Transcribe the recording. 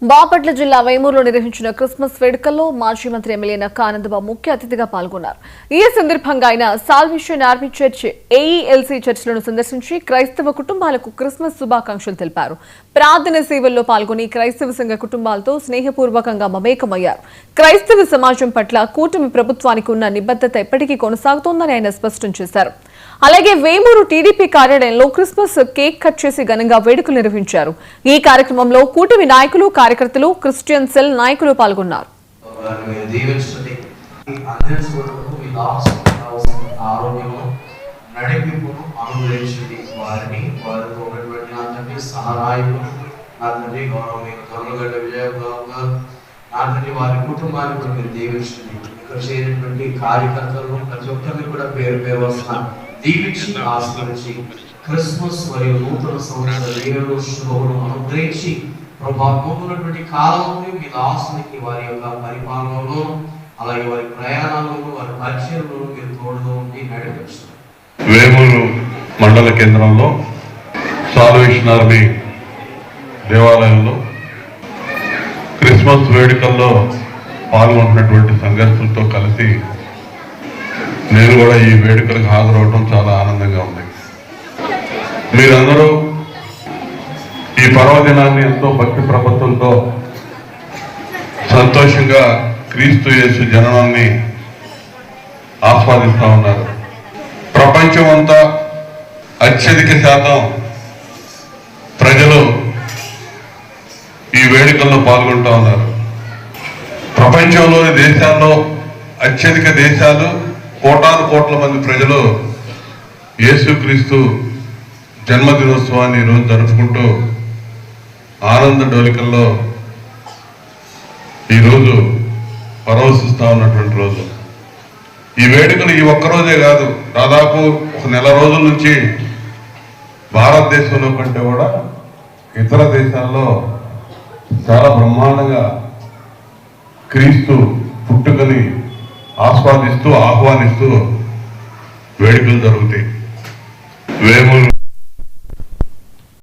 బాపట్ల జిల్లా వేమూరులో నిర్వహించిన క్రిస్మస్ వేడుకల్లో మాజీ మంత్రి ఎమ్మెల్యే నక్కా ఆనందబాబు ముఖ్య అతిథిగా పాల్గొన్నారు. ఈ సందర్భంగా ఆయన సాల్వేషన్ ఆర్మీ చర్చ్, ఏఈఎల్సీ చర్చిలను సందర్శించి క్రైస్తవ కుటుంబాలకు క్రిస్మస్ శుభాకాంక్షలు తెలిపారు. ప్రార్థన సేవల్లో పాల్గొని క్రైస్తవ సంఘ కుటుంబాలతో స్నేహపూర్వకంగా మమేకమయ్యారు. క్రైస్తవ సమాజం పట్ల కూటమి ప్రభుత్వానికి ఉన్న నిబద్ధత ఎప్పటికీ కొనసాగుతోందని ఆయన స్పష్టం చేశారు. అలాగే వేమూరు టీడీపీ కార్యాలయంలో క్రిస్మస్ కేక్ కట్ చేసి ఘనంగా వేడుకలు నిర్వహించారు. ఈ కార్యక్రమంలో కూటమి నాయకులు, కార్యకర్తలు, క్రిస్టియన్ సెల్ నాయకులు పాల్గొన్నారు. వారి కుటుంబాన్ని మీరు దీవించండి. ఇక్కడ చేరినటువంటి కార్యకర్తలు ప్రతి ఒక్కరిని కూడా పేరు పేరు వస్తున్నారు దీవించి ఆస్వాదించి క్రిస్మస్ మరియు నూతన సంవత్సర వేడుకల శుభములను అనుగ్రహించి ప్రభావమైనటువంటి కాలంలో మీ దాసునికి వారి యొక్క పరిపాలనలో అలాగే వారి ప్రయాణాలలో వారి పరిచయంలో మీరు తోడుగా ఉండి నడిపించారు. వేమూరు మండల కేంద్రంలో సాల్వేషన్ ఆర్మీ దేవాలయంలో క్రిస్మస్ వేడుకల్లో పాల్గొంటున్నటువంటి సంఘర్షులతో కలిసి నేను కూడా ఈ వేడుకలకు హాజరవడం చాలా ఆనందంగా ఉంది. మీరందరూ ఈ పర్వదినాన్ని ఎంతో భక్తి ప్రపత్తులతో సంతోషంగా క్రీస్తు యేసు జననాన్ని ఆస్వాదిస్తూ ఉన్నారు. ప్రపంచం అంతా అత్యధిక శాతం ప్రజలు ఈ వేడుకల్లో పాల్గొంటూ ఉన్నారు. ప్రపంచంలోని దేశాల్లో అత్యధిక దేశాలు కోటాను కోట్ల మంది ప్రజలు యేసుక్రీస్తు జన్మదినోత్సవాన్ని ఈరోజు జరుపుకుంటూ ఆనంద డోలికల్లో ఈరోజు పరవశిస్తూ ఉన్నటువంటి రోజు. ఈ వేడుకలు ఈ ఒక్కరోజే కాదు, దాదాపు ఒక నెల రోజుల నుంచి భారతదేశంలో కంటే కూడా ఇతర దేశాల్లో చాలా బ్రహ్మాండంగా క్రీస్తు పుట్టుకని ఆస్వాదిస్తూ ఆహ్వానిస్తూ వేడుకలు జరుగుతాయి. వేమూరు